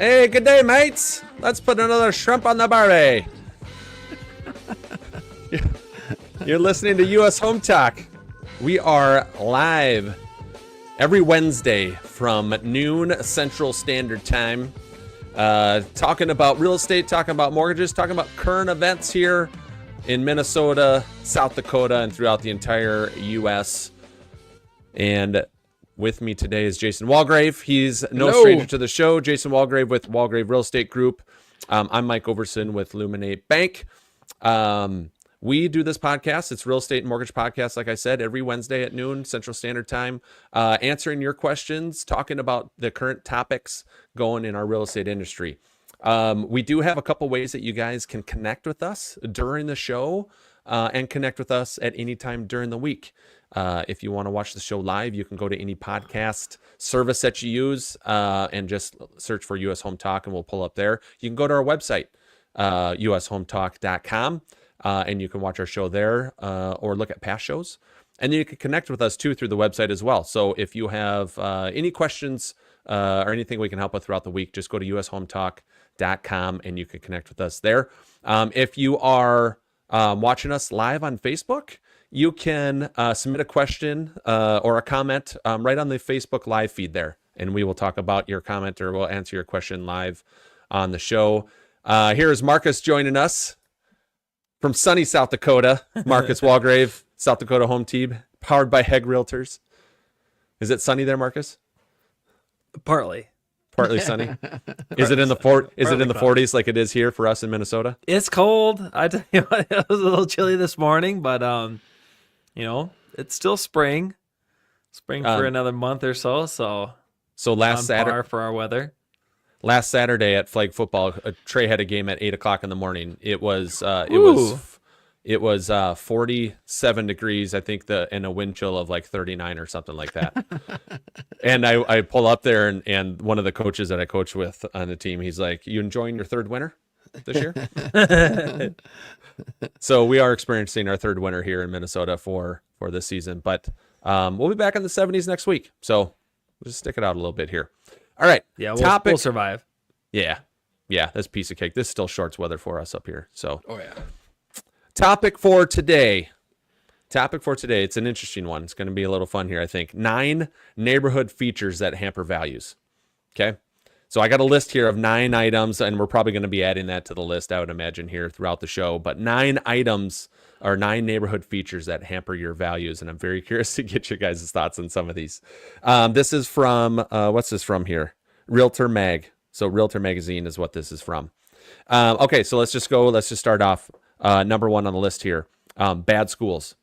Hey, good day, mates. Let's put another shrimp on the barbie. You're listening to US Home Talk. We are live every Wednesday from noon Central Standard Time, talking about real estate, talking about mortgages, talking about current events here in Minnesota, South Dakota, and throughout the entire U.S. And with me today is Jason Walgrave. He's no stranger to the show. Jason Walgrave with Walgrave Real Estate Group. I'm Mike Overson with Luminate Bank. We do this podcast. It's real estate and mortgage podcast, like I said, every Wednesday at noon Central Standard Time, answering your questions, talking about the current topics going in our real estate industry. We do have a couple ways that you guys can connect with us during the show and connect with us at any time during the week. If you want to watch the show live, you can go to any podcast service that you use and just search for US Home Talk and we'll pull up there. You can go to our website, ushometalk.com. And you can watch our show there or look at past shows. And then you can connect with us too through the website as well. So if you have any questions or anything we can help with throughout the week, just go to ushometalk.com and you can connect with us there. If you are watching us live on Facebook, you can submit a question or a comment right on the Facebook live feed there. And we will talk about your comment or we'll answer your question live on the show. Here is Marcus joining us from sunny South Dakota. Marcus Walgrave, South Dakota Home Team, powered by Hegg Realtors. Is it sunny there, Marcus? Partly sunny. Is it in the 40s like it is here for us in Minnesota? It's cold. I tell you what, it was a little chilly this morning, but it's still spring. Spring for another month or so. So last Saturday for our weather. Last Saturday at flag football, Trey had a game at 8:00 in the morning. It was 47 degrees, I think, and a wind chill of like 39 or something like that. And I pull up there and one of the coaches that I coach with on the team, he's like, "You enjoying your third winter this year?" So we are experiencing our third winter here in Minnesota for this season, but we'll be back in the 70s next week. So we'll just stick it out a little bit here. All right. Yeah, we'll survive. Yeah, that's a piece of cake. This is still shorts weather for us up here. So, oh yeah. Topic for today. It's an interesting one. It's going to be a little fun here, I think. 9 neighborhood features that hamper values. Okay. So I got a list here of 9 items, and we're probably going to be adding that to the list, I would imagine, here throughout the show. But 9 items or 9 neighborhood features that hamper your values. And I'm very curious to get your guys' thoughts on some of these. This is from, what's this from here? Realtor Mag. So Realtor Magazine is what this is from. Okay, so let's just start off. Number 1 on the list here, bad schools.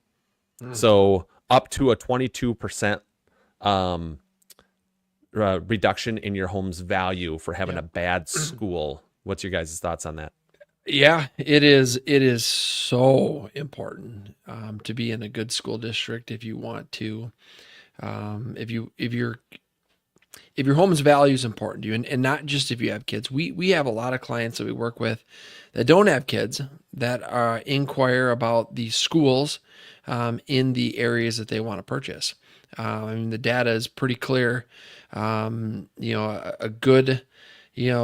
So up to a 22% reduction in your home's value for having a bad school. What's your guys' thoughts on that? Yeah, it is. It is so important to be in a good school district if you want to. If your home's value is important to you, and not just if you have kids. We have a lot of clients that we work with that don't have kids that inquire about the schools in the areas that they want to purchase. The data is pretty clear. A good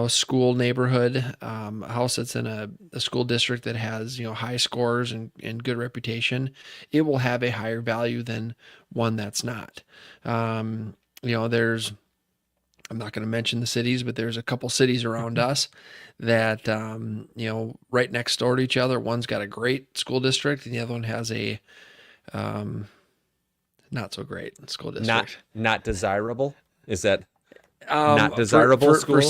school neighborhood, a house that's in a school district that has, high scores and good reputation, it will have a higher value than one that's not. I'm not going to mention the cities, but there's a couple cities around us that, right next door to each other. One's got a great school district and the other one has a not so great school district. Not desirable? Is that not desirable school?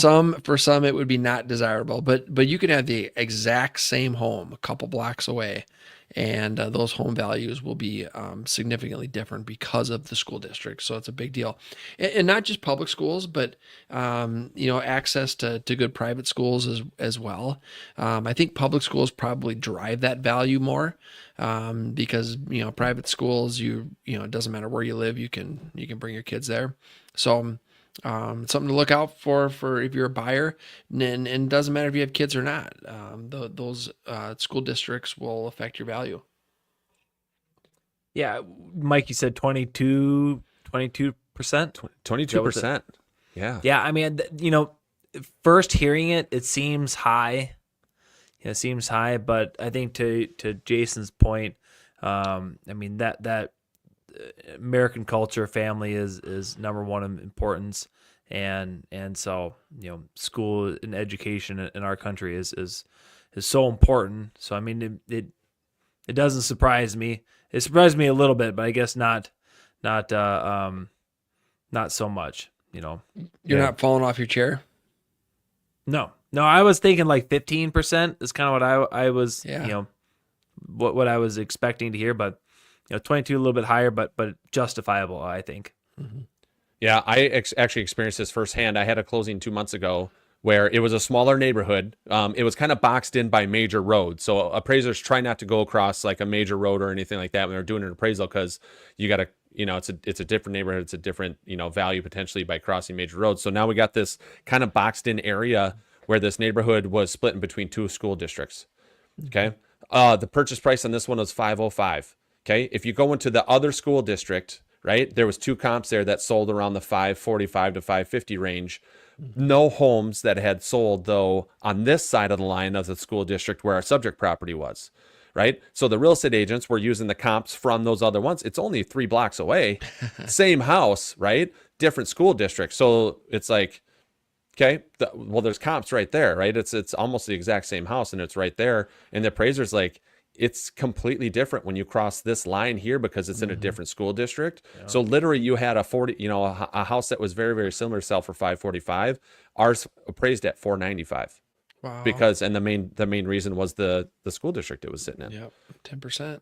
For some it would be not desirable, but you can have the exact same home a couple blocks away, and those home values will be significantly different because of the school district. So it's a big deal, and not just public schools, but access to good private schools as well. I think public schools probably drive that value more because private schools, it doesn't matter where you live, you can bring your kids there. So something to look out for if you're a buyer, and it doesn't matter if you have kids or not. Those school districts will affect your value. Yeah, Mike, you said 22%. 22%. Yeah. Yeah, I mean, first hearing it, it seems high. It seems high, but I think to Jason's point, I mean that American culture, family is number one in importance, and so school and education in our country is so important. So I mean it doesn't surprise me. It surprised me a little bit, but I guess not so much. You're not falling off your chair. No, I was thinking like 15% is kind of what I was, what I was expecting to hear, but 22 a little bit higher, but justifiable, I think. Mm-hmm. Yeah, I actually experienced this firsthand. I had a closing 2 months ago where it was a smaller neighborhood. It was kind of boxed in by major roads. So appraisers try not to go across like a major road or anything like that when they're doing an appraisal, because you got to, it's a different neighborhood. It's a different, value potentially by crossing major roads. So now we got this kind of boxed in area where this neighborhood was split in between two school districts. Okay. The purchase price on this one was $505. Okay. If you go into the other school district, right, there was two comps there that sold around the $545 to $550 range. No homes that had sold, though, on this side of the line of the school district where our subject property was, right? So the real estate agents were using the comps from those other ones. It's only 3 blocks away, same house, right? Different school district. So it's like, okay, well, there's comps right there, right? It's almost the exact same house, and it's right there. And the appraiser's like, it's completely different when you cross this line here because it's in a different school district. Yeah. So literally you had a house that was very, very similar to sell for $545. Ours appraised at $495. Wow. Because, and the main reason was the school district it was sitting in. Yep. 10%.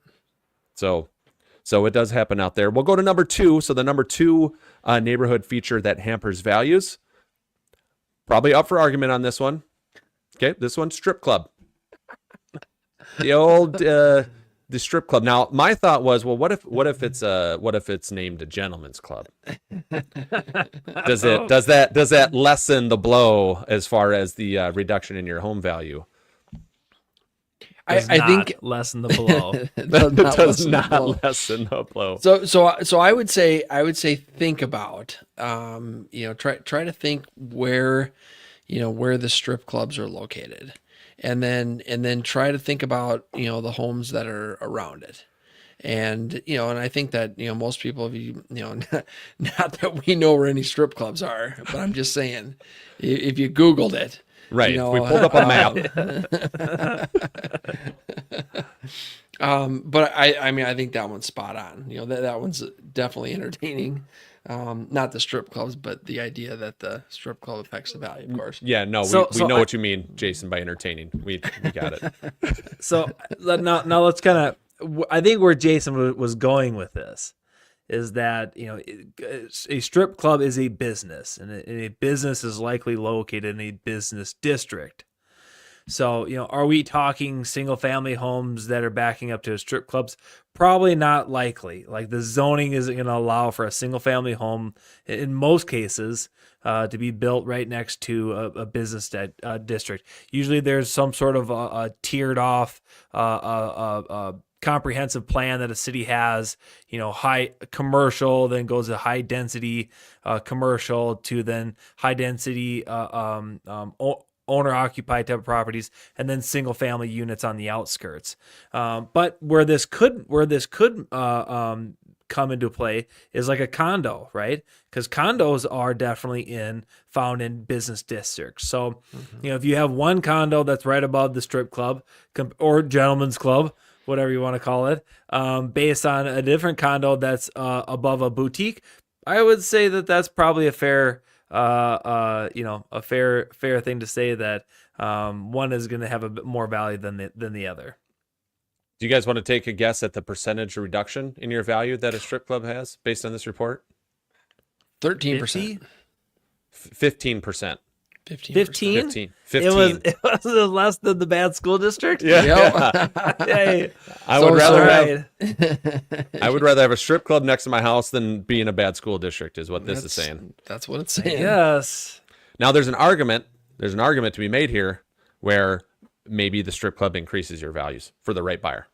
So it does happen out there. We'll go to number 2. So the number 2 neighborhood feature that hampers values, probably up for argument on this one. Okay. This one's strip club. The old the strip club. Now, my thought was, well, what if it's named a gentleman's club? Does that lessen the blow as far as the reduction in your home value? I think lessen the blow. does not lessen the blow. So I would say think about try to think where the strip clubs are located. And then try to think about, the homes that are around it. And, and I think that, most people, not that we know where any strip clubs are, but I'm just saying, if you Googled it, right. We pulled up a map. But I think that one's spot on. That one's definitely entertaining. Not the strip clubs, but the idea that the strip club affects the value, of course. Yeah, no, we know what you mean, Jason, by entertaining. We got it. So now let's kind of, I think where Jason was going with this is that, a strip club is a business, and a business is likely located in a business district. So, are we talking single family homes that are backing up to strip clubs? Probably not likely. Like, the zoning isn't going to allow for a single family home in most cases to be built right next to a business district. Usually there's some sort of a tiered off comprehensive plan that a city has, high commercial, then goes to high density commercial, to then high density owner-occupied type of properties, and then single-family units on the outskirts. But where this could come into play is like a condo, right? Because condos are definitely found in business districts. So, if you have one condo that's right above the strip club or gentleman's club, whatever you want to call it, based on a different condo that's above a boutique, I would say that that's probably a fair thing to say, that one is going to have a bit more value than the other. Do you guys want to take a guess at the percentage reduction in your value that a strip club has based on this report? 13%. 15%. 15? 15. It was less than the bad school district? Yeah. Hey. I would rather have a strip club next to my house than be in a bad school district, is what this is saying. That's what it's saying. Yes. Now there's an argument to be made here where maybe the strip club increases your values for the right buyer.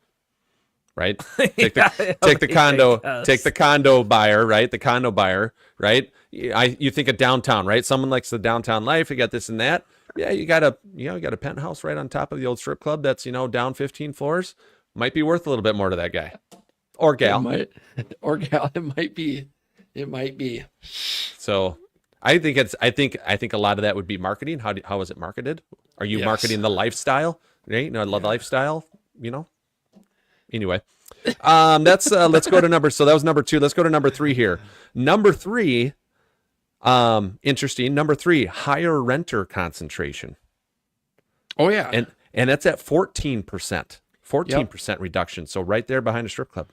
right? Take the Yeah, take the condo, yes. take the condo buyer, right? The condo buyer, right? You think of downtown, right? Someone likes the downtown life. You got this and that. Yeah, you got a penthouse right on top of the old strip club that's down 15 floors. Might be worth a little bit more to that guy or It gal. might, or gal, it might be. It might be. So I think a lot of that would be marketing. How is it marketed? Are you Yes. marketing the lifestyle? Right? Lifestyle, Anyway. Let's go to so that was number 2. Let's go to number 3 here. Number 3, interesting. Number 3, higher renter concentration. Oh yeah. And that's at 14%. 14% reduction. So right there behind a strip club.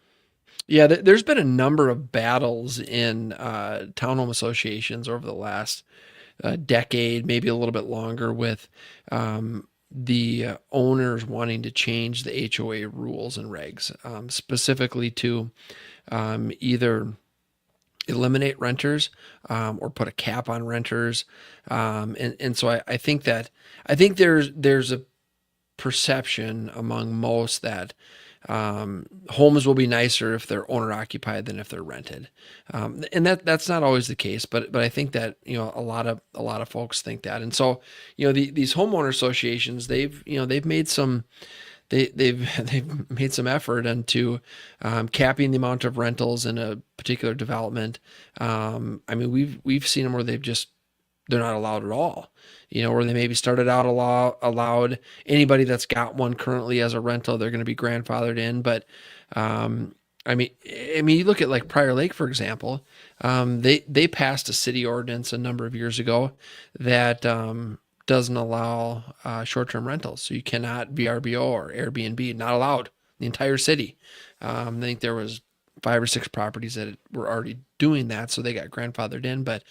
Yeah, there's been a number of battles in townhome associations over the last decade, maybe a little bit longer, with the owners wanting to change the HOA rules and regs, specifically to either eliminate renters or put a cap on renters. And so I think there's a perception among most that homes will be nicer if they're owner occupied than if they're rented, and that's not always the case. But I think that a lot of folks think that, and so these homeowner associations they've made some they've made some effort into capping the amount of rentals in a particular development. I mean we've seen them where they're not allowed at all. Where they maybe started out allowed anybody that's got one currently as a rental, they're going to be grandfathered in. But I mean, you look at like Prior Lake, for example. They passed a city ordinance a number of years ago that doesn't allow short-term rentals. So you cannot VRBO or Airbnb, not allowed. The entire city. I think there was 5 or 6 properties that were already doing that, so they got grandfathered in. But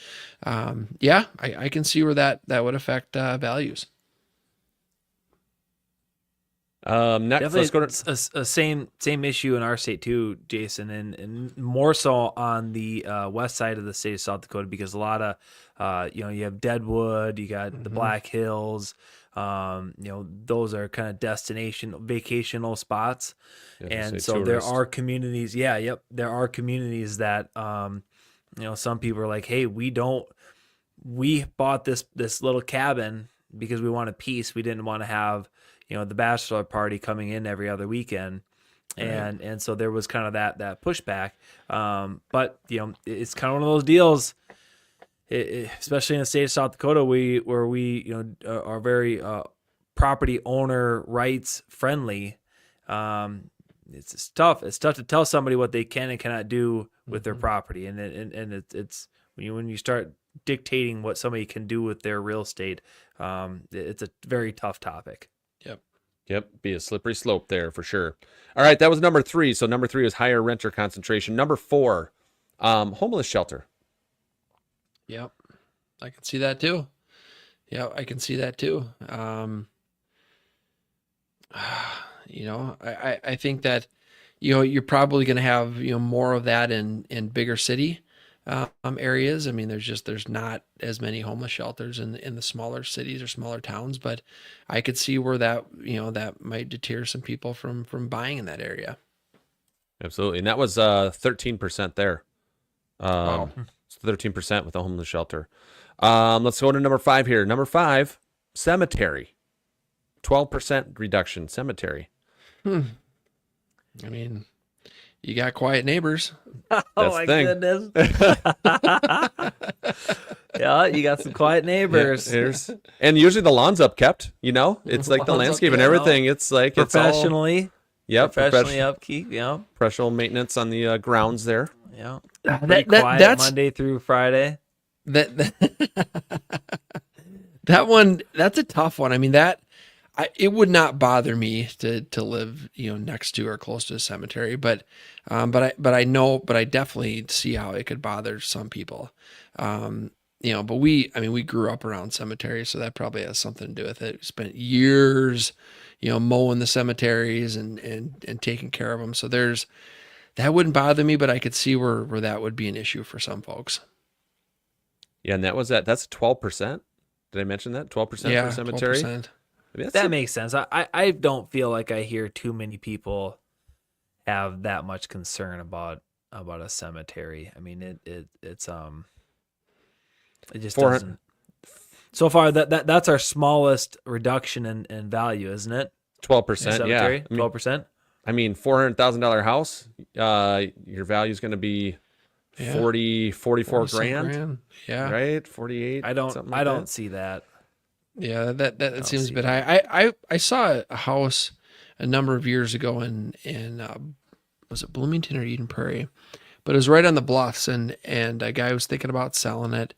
I can see where that would affect values. Next, Definitely, let's go to a same issue in our state too, Jason, and more so on the west side of the state of South Dakota, because a lot of you have Deadwood, you got the Black Hills. Those are kind of vacational spots. And so there are communities. Yeah. Yep. There are communities that, some people are like, hey, we bought this little cabin because we wanted peace. We didn't want to have, the bachelor party coming in every other weekend. And so there was kind of that pushback. But it's kind of one of those deals. Especially in the state of South Dakota, where we are very property owner rights friendly. It's tough. It's tough to tell somebody what they can and cannot do with their property, and it's when you start dictating what somebody can do with their real estate, it's a very tough topic. Yep, be a slippery slope there for sure. All right, that was number 3. So number 3 is higher renter concentration. Number 4, homeless shelter. Yep, I can see that too. Yeah, I can see that too. I think that you're probably going to have more of that in bigger city areas. I mean, there's not as many homeless shelters in the smaller cities or smaller towns, but I could see where that that might deter some people from buying in that area. Absolutely, and that was 13% there. Wow. 13% with the homeless shelter. Let's go to number 5 here. Number 5, cemetery. 12% reduction, cemetery. I mean, you got quiet neighbors. That's my the thing. goodness. Yeah, you got some quiet neighbors. And usually the lawn's upkept, it's like the Lawn's landscape and upkept. everything. It's like Professionally. Professionally Upkeep. Yeah. professional maintenance on the grounds there. Yeah. That, Quiet that's Monday through Friday. that that one. That's a tough one. I mean, it would not bother me to live next to or close to a cemetery, but I definitely see how it could bother some people. But we grew up around cemeteries, so that probably has something to do with it. We spent years mowing the cemeteries and taking care of them. So that wouldn't bother me, but I could see where that would be an issue for some folks. Yeah, and that's 12%. Did I mention that? 12% for cemetery? 12%. That makes sense. I don't feel like I hear too many people have that much concern about a cemetery. I mean, it just 400 doesn't. So far, that's our smallest reduction in value, isn't it? 12%. Yeah. Cemetery, 12%. I mean, $400,000 house, your value is going to be 44 grand, Yeah. right? 48. I don't something like that. see that. Yeah, that seems a see bit high. I saw a house a number of years ago in was it Bloomington or Eden Prairie? But it was right on the bluffs, and a guy was thinking about selling it.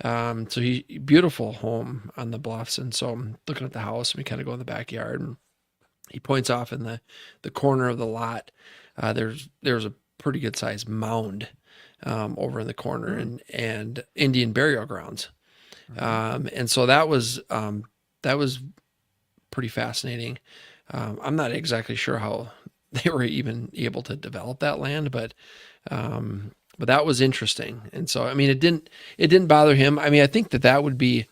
So beautiful home on the bluffs, and so I'm looking at the house, and we kind of go in the backyard, and he points off in the corner of the lot. There's a pretty good sized mound over in the corner, and Indian burial grounds. And so that was pretty fascinating. I'm not exactly sure how they were even able to develop that land, but that was interesting. And so, I mean, it didn't bother him. I mean, I think that would be,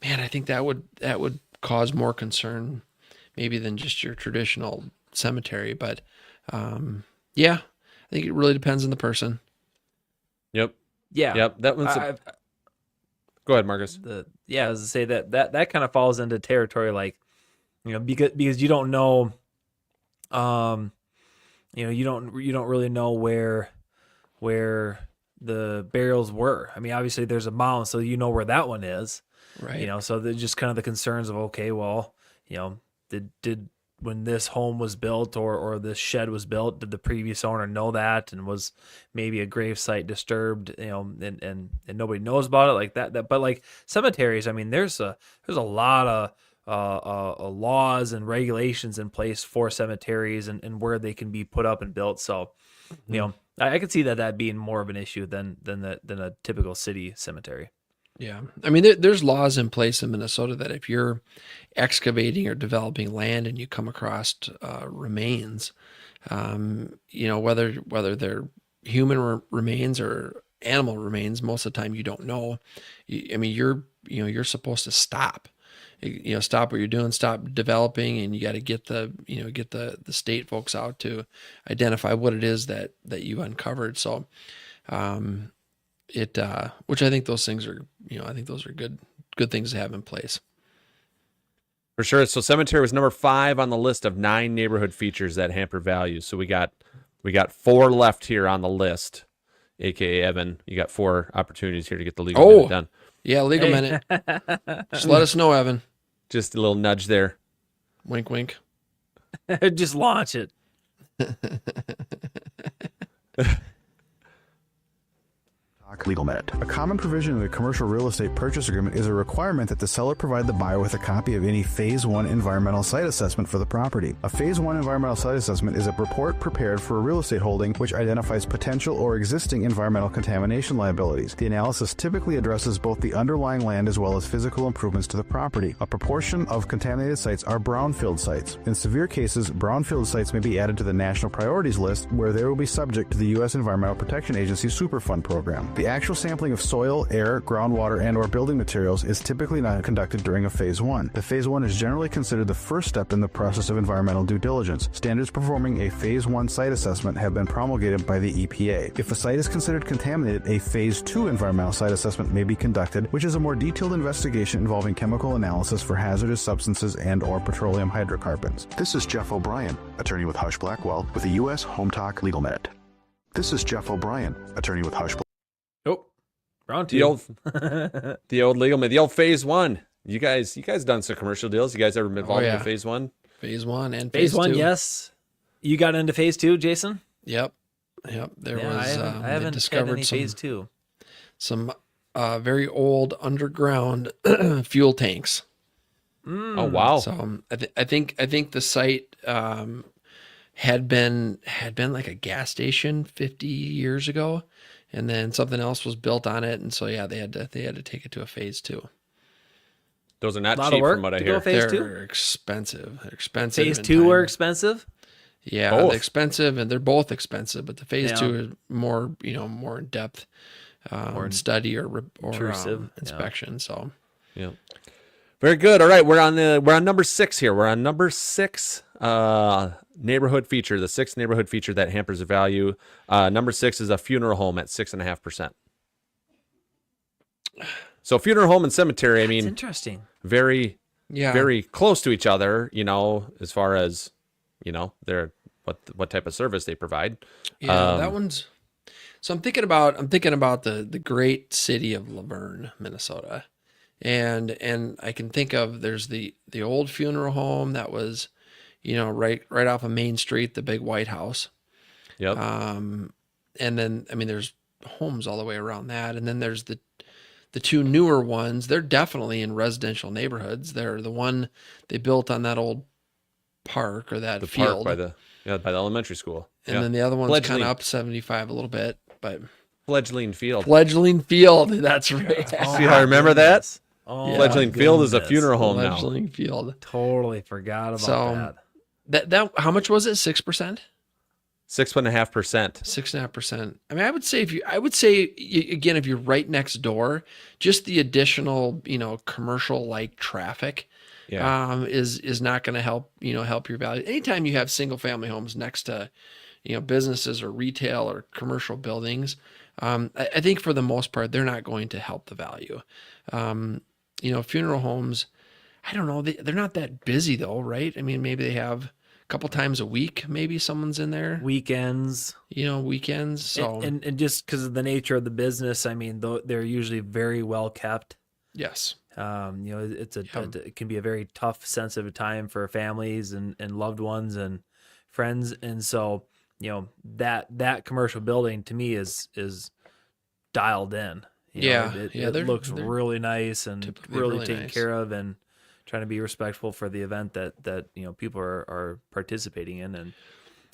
man, I think that would cause more concern maybe than just your traditional cemetery. But, yeah, I think it really depends on the person. Yep. Yeah. Yep. That one's. Go ahead, Marcus. I was to say that kind of falls into territory like, because you don't know, you don't really know where the burials were. I mean, obviously there's a mound, so you know where that one is. Right. So there's just kind of the concerns of, okay, well, did when this home was built or this shed was built, did the previous owner know that, and was maybe a grave site disturbed, and nobody knows about it like that. But like cemeteries, I mean, there's a lot of laws and regulations in place for cemeteries and where they can be put up and built. So, I could see that being more of an issue than a typical city cemetery. Yeah. I mean, there's laws in place in Minnesota that if you're excavating or developing land and you come across remains, whether they're human remains or animal remains, most of the time you don't know. I mean, you're supposed to stop. Stop what you're doing, stop developing, and you got to get the state folks out to identify what it is that you uncovered. So, which I think those things are, good things to have in place. For sure. So cemetery was number 5 on the list of 9 neighborhood features that hamper values. So we got 4 left here on the list. AKA Evan, you got 4 opportunities here to get the legal minute done. Yeah, legal minute. Just let us know, Evan. Just a little nudge there. Wink, wink. Just launch it. Legal minute. A common provision in a commercial real estate purchase agreement is a requirement that the seller provide the buyer with a copy of any Phase 1 environmental site assessment for the property. A Phase 1 environmental site assessment is a report prepared for a real estate holding which identifies potential or existing environmental contamination liabilities. The analysis typically addresses both the underlying land as well as physical improvements to the property. A proportion of contaminated sites are brownfield sites. In severe cases, brownfield sites may be added to the national priorities list where they will be subject to the U.S. Environmental Protection Agency Superfund program. The actual sampling of soil, air, groundwater, and or building materials is typically not conducted during a Phase 1. The Phase 1 is generally considered the first step in the process of environmental due diligence. Standards performing a Phase 1 site assessment have been promulgated by the EPA. If a site is considered contaminated, a Phase 2 environmental site assessment may be conducted, which is a more detailed investigation involving chemical analysis for hazardous substances and or petroleum hydrocarbons. This is Jeff O'Brien, attorney with Hush Blackwell, with the U.S. Home Talk Legal Minute. This is Jeff O'Brien, attorney with Hush. Oh, round 2. The old legal minute, the old Phase 1. You guys done some commercial deals? You guys ever been involved in Phase 1? Phase 1 and Phase Phase 1, 2. yes. You got into Phase 2, Jason? Yep. There was. I haven't discovered had any Phase 2. Some very old underground fuel tanks. Oh wow! So I think the site had been like a gas station 50 years ago, and then something else was built on it, and so they had to take it to a Phase 2. Those are not cheap, from what I hear. They're expensive. They're expensive. Phase 2 were expensive. Yeah, Both. they're expensive, and they're both expensive. But the Phase 2 is more in depth, study or inspection. So yeah. Very good. All right, we're on number 6 here. We're on number 6 neighborhood feature, the sixth neighborhood feature that hampers the value. Number 6 is a funeral home at 6.5%. So funeral home and cemetery, I It's mean, interesting. very, Yeah. very close to each other, as far as, their what type of service they provide. Yeah, that one's. So I'm thinking about the great city of Laverne, Minnesota, and I can think of there's the old funeral home that was, right off of Main Street, the big White House, Yep. and then there's homes all the way around that, and then there's the two newer ones. They're definitely in residential neighborhoods. They're the one they built on that old park or that the field, park by the elementary school. and Yeah. then the other one's Fledgling. kind of up 75 a little bit, but. Fledgling Field. Fledgling Field. That's right. Oh, See how I remember that? goodness. Oh, Yeah. Fledgling my Field is a goodness. funeral home now. Fledgling Field. Totally forgot about So, that. That how much was it? 6%? 6.5%. 6.5%. I would say again, if you're right next door, just the additional, commercial like traffic, Yeah. is not going to help your value. Anytime you have single family homes next to, businesses or retail or commercial buildings, I think for the most part, they're not going to help the value. Funeral homes, I don't know, they're not that busy though, right? I mean, maybe they have a couple times a week, maybe someone's in there, Weekends. weekends. So And just because of the nature of the business, I mean, they're usually very well kept. yes, It can be a very tough, sensitive time for families and loved ones and friends. And so, that commercial building to me is dialed in. It looks they're really nice and typically really really taken nice. care of, and trying to be respectful for the event that people are participating in. And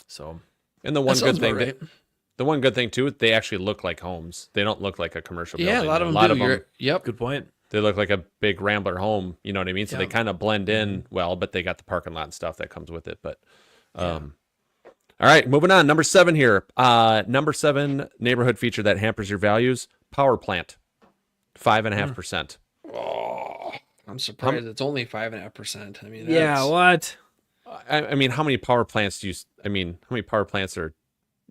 so, And the that one sounds good thing about right. the one good thing too, they actually look like homes. They don't look like a commercial building. Yeah, a lot of them do. them Yep. good point. they look like a big Rambler home, you know what I mean? So they Yeah. kind of blend in well, but they got the parking lot and stuff that comes with it. But all right, moving on. Number 7 here. Number 7 neighborhood feature that hampers your values, power plant. 5.5%. Oh, I'm surprised it's only 5.5%. I mean, Yeah. that's- What? I mean, how many power plants how many power plants are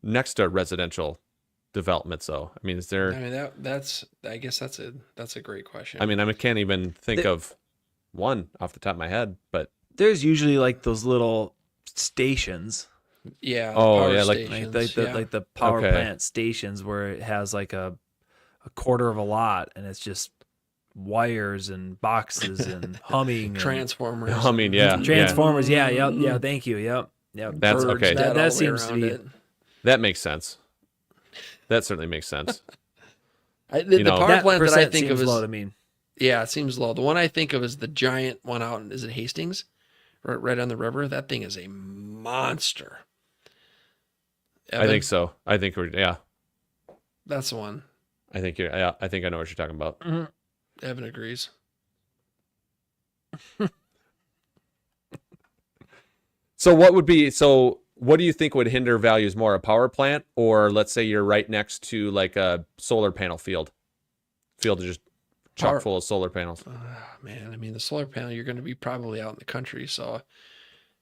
next to residential developments though? I mean, is there I mean I guess that's a great question. I mean, I can't even think of one off the top of my head, but There's usually like those little stations. yeah. Oh, power yeah, like- stations, Like the power Okay. plant stations where it has like a quarter of a lot and it's just wires and boxes and humming and transformers. I mean, yeah, transformers. Yeah. Thank you. Yep. That's birds okay. dead all That the way seems to around be- it. that makes sense. That certainly makes sense. The know, power That plant that I percent think of seems is low to me. yeah, it seems low. The one I think of is the giant one out. Is it Hastings? Right on the river. That thing is a monster. I think so. I think that's the one. I think I think I know what you're talking about. Evan agrees. So what do you think would hinder values more, a power plant, or let's say you're right next to like a solar panel field is just chock Power- full of solar panels? Man, I mean, the solar panel, you're going to be probably out in the country, so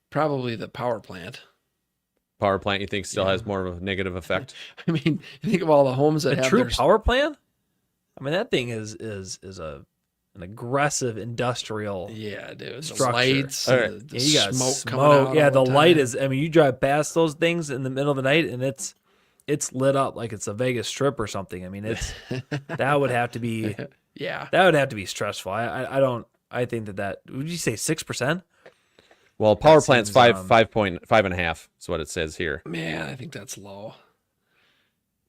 probably the power plant. Power plant, you think still Yeah. has more of a negative effect? I mean, think of all the homes that A have true their power plant? I mean, that thing is an aggressive industrial. yeah, dude, the structure. lights, All and right. the Yeah, you got smoke smoke. coming out. Yeah, all the light time. is. I mean, you drive past those things in the middle of the night, and it's lit up like it's a Vegas Strip or something. I mean, that would have to be stressful. I think that would you say 6%? Well, power That plant's seems, 5.5 is what it says here. Man, I think that's low.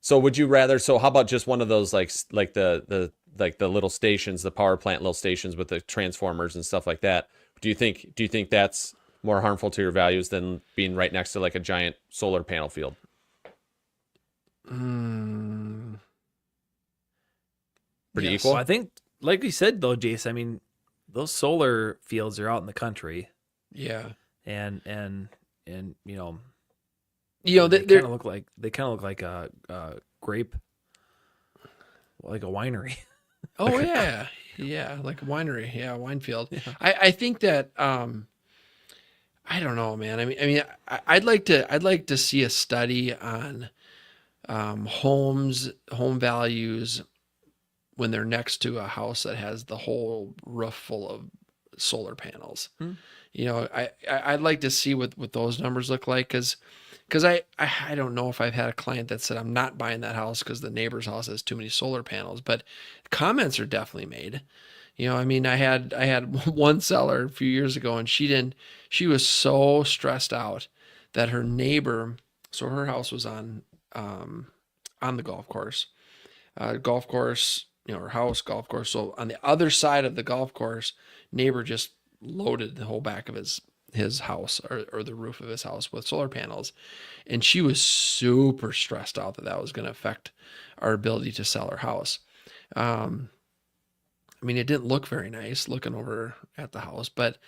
So would you rather? So how about just one of those like the little stations, the power plant little stations with the transformers and stuff like that? Do you think that's more harmful to your values than being right next to like a giant solar panel field? Pretty Yes. equal. Well, I think, like you said though, Jace. I mean, those solar fields are out in the country, Yeah. and you know, They kind of look like a grape, like a winery. Oh yeah, yeah, like a winery, yeah, wine field. I think that I don't know, man. I'd like to see a study on home values when they're next to a house that has the whole roof full of solar panels. You know, I'd like to see what those numbers look like, because I don't know if I've had a client that said I'm not buying that house because the neighbor's house has too many solar panels, but comments are definitely made. You know, I mean, I had one seller a few years ago, and she was so stressed out that her neighbor, so her house was on the golf course, you know, her house, golf course. So on the other side of the golf course, neighbor just loaded the whole back of his house or the roof of his house with solar panels. And she was super stressed out that was going to affect our ability to sell her house. I mean, it didn't look very nice looking over at the house, but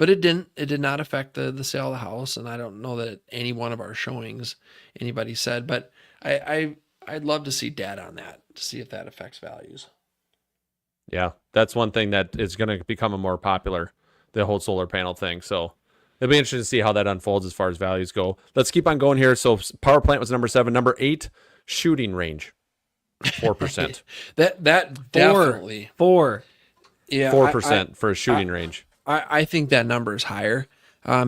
it did not affect the sale of the house. And I don't know that any one of our showings anybody said, but I'd love to see data on that to see if that affects values. Yeah, that's one thing that is going to become a more popular, the whole solar panel thing. So it'll be interesting to see how that unfolds as far as values go. Let's keep on going here. So power plant was number 7. Number 8, shooting range, 4%. that definitely 4. Yeah, 4% for a shooting range. I think that number is higher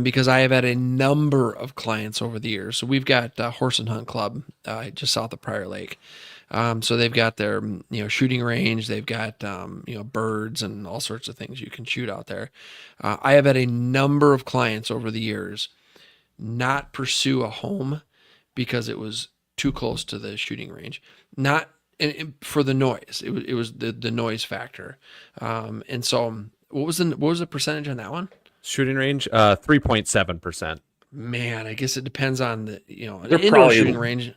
because I have had a number of clients over the years. So we've got Horse and Hunt Club just south of Prior Lake. So they've got their shooting range. They've got birds and all sorts of things you can shoot out there. I have had a number of clients over the years not pursue a home because it was too close to the shooting range. Not for the noise. It was the noise factor. And so what was the percentage on that one? Shooting range, 3.7%. Man, I guess it depends on the an They're indoor probably- shooting range.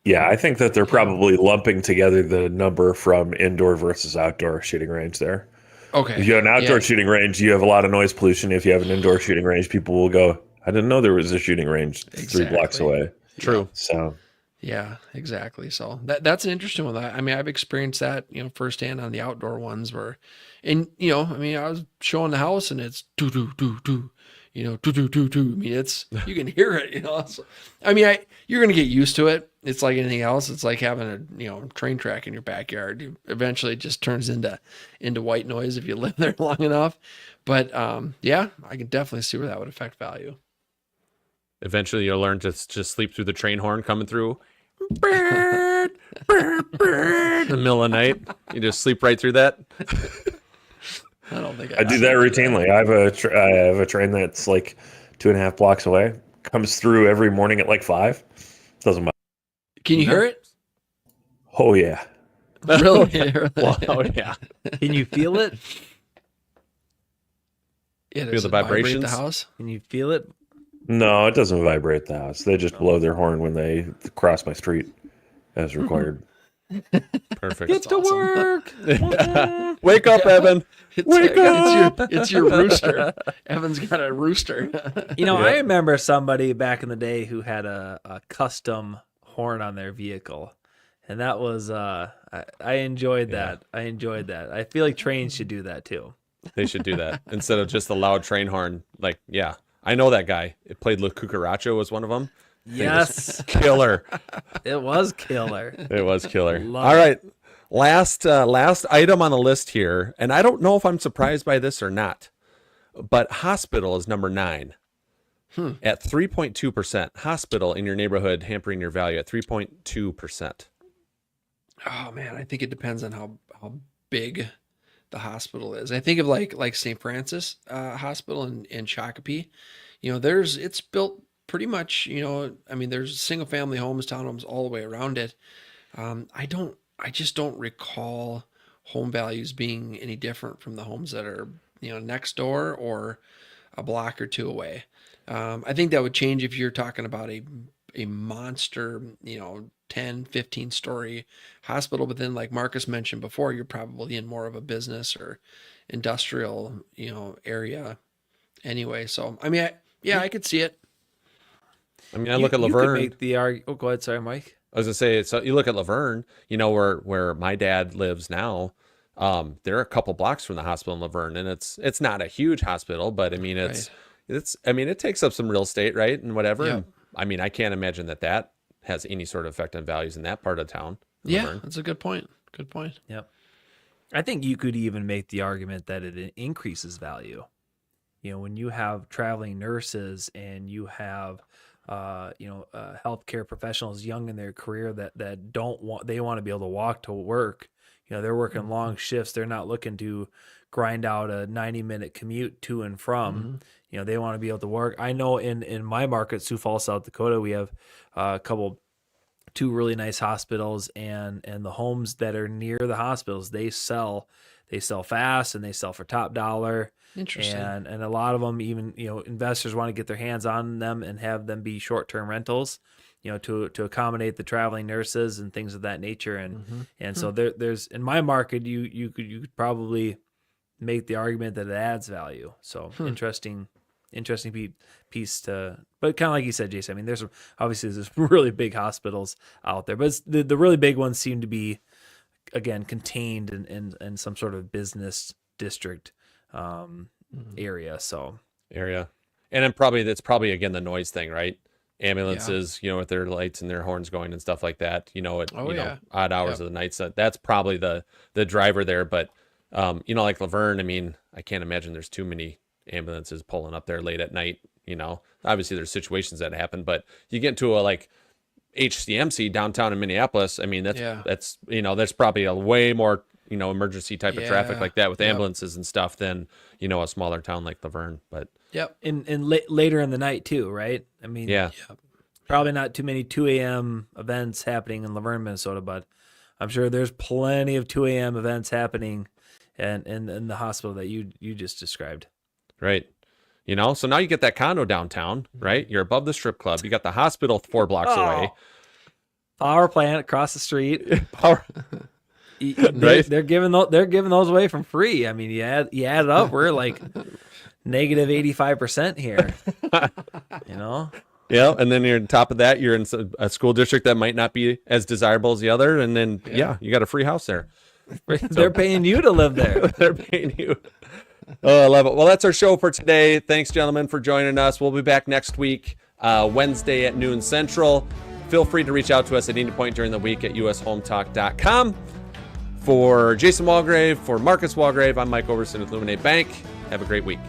Yeah, I think that they're probably lumping together the number from indoor versus outdoor shooting range there. Okay. If you have an outdoor Yeah. shooting range, you have a lot of noise pollution. If you have an indoor shooting range, people will go, I didn't know there was a shooting range 3 blocks Exactly. away. True. So Yeah, exactly. So that's an interesting one. I mean, I've experienced that, firsthand on the outdoor ones I was showing the house and it's do do do do, do do do do. I mean, you can hear it, So, you're gonna get used to it. It's like anything else. It's like having a train track in your backyard. Eventually, it just turns into white noise if you live there long enough. But yeah, I can definitely see where that would affect value. Eventually, you'll learn to just sleep through the train horn coming through. In the middle of the night, you just sleep right through that. I don't think I do that routinely. I have a train that's like 2.5 blocks away. Comes through every morning at like 5. Doesn't matter. Can you hear it? Oh yeah. Really? Oh yeah. Can you feel it? Yeah, Feel does the it vibrate vibrations? the house? Can you feel it? No, it doesn't vibrate the house. They just blow their horn when they cross my street as required. Perfect. Get to awesome. work. Wake up, Evan. Wake up. It's your rooster. Evan's got a rooster. I remember somebody back in the day who had a custom horn on their vehicle. And that was I enjoyed that. I enjoyed that. I feel like trains should do that too. They should do that instead of just a loud train horn. Like, yeah, I know that guy. It played La Cucaracho was one of them. Yes, Killer. it was killer. It was killer. Love All right. Last item on the list here, and I don't know if I'm surprised by this or not, but hospital is number 9 at 3.2%. Hospital in your neighborhood hampering your value at 3.2%. Oh man, I think it depends on how big the hospital is. I think of like St. Francis Hospital in Shakopee. It's built pretty much, there's single family homes, townhomes all the way around it. I just don't recall home values being any different from the homes that are, next door or a block or two away. I think that would change if you're talking about a monster, 10, 15 story hospital. But then like Marcus mentioned before, you're probably in more of a business or industrial, area anyway. So, I could see it. I mean, I look at You could Laverne. make the argument. Oh, go ahead. Sorry, Mike. I was gonna say, so you look at Laverne, where my dad lives now. They're a couple blocks from the hospital in Laverne, and it's not a huge hospital, but I mean, it's it takes up some real estate, right? And whatever. Yeah. And, I mean, I can't imagine that has any sort of effect on values in that part of town. Yeah, Laverne. that's a good point. Good point. Yep. I think you could even make the argument that it increases value. When you have traveling nurses and you have, healthcare professionals young in their career that they want to be able to walk to work. They're working long shifts. They're not looking to grind out a 90-minute commute to and from. They want to be able to work. I know in my market, Sioux Falls, South Dakota, we have two really nice hospitals, and the homes that are near the hospitals, they sell fast and they sell for top dollar. Interesting. And a lot of them, even investors want to get their hands on them and have them be short-term rentals, to accommodate the traveling nurses and things of that nature. And so there's in my market, you could probably make the argument that it adds value. So interesting piece to, but kind of like you said, Jason, I mean, there's really big hospitals out there, but the really big ones seem to be, again, contained in some sort of business district area. So Area. And then that's probably again the noise thing, right? Ambulances, with their lights and their horns going and stuff like that, odd hours of the night. So that's probably the driver there. But like Laverne, I mean, I can't imagine there's too many ambulances pulling up there late at night. Obviously there's situations that happen, but you get to a like HCMC downtown in Minneapolis. I mean, that's there's probably a way more emergency type of traffic like that with ambulances and stuff than a smaller town like Laverne. But and later in the night too, right? I mean, probably not too many 2 a.m. events happening in Laverne, Minnesota, but I'm sure there's plenty of 2 a.m. events happening in the hospital that you just described. Right. So now you get that condo downtown, right? You're above the strip club. You got the hospital 4 blocks away. Power plant across the street. Power. Right? They're giving those away from free. I mean, you add it up, we're like negative 85% here. Yeah, and then you're on top of that, you're in a school district that might not be as desirable as the other, and then you got a free house there. They're paying you to live there. They're paying you. Oh, I love it. Well, that's our show for today. Thanks, gentlemen, for joining us. We'll be back next week, Wednesday at noon Central. Feel free to reach out to us at any point during the week at ushometalk.com. For Jason Walgrave, for Marcus Walgrave, I'm Mike Overson with Illuminate Bank. Have a great week.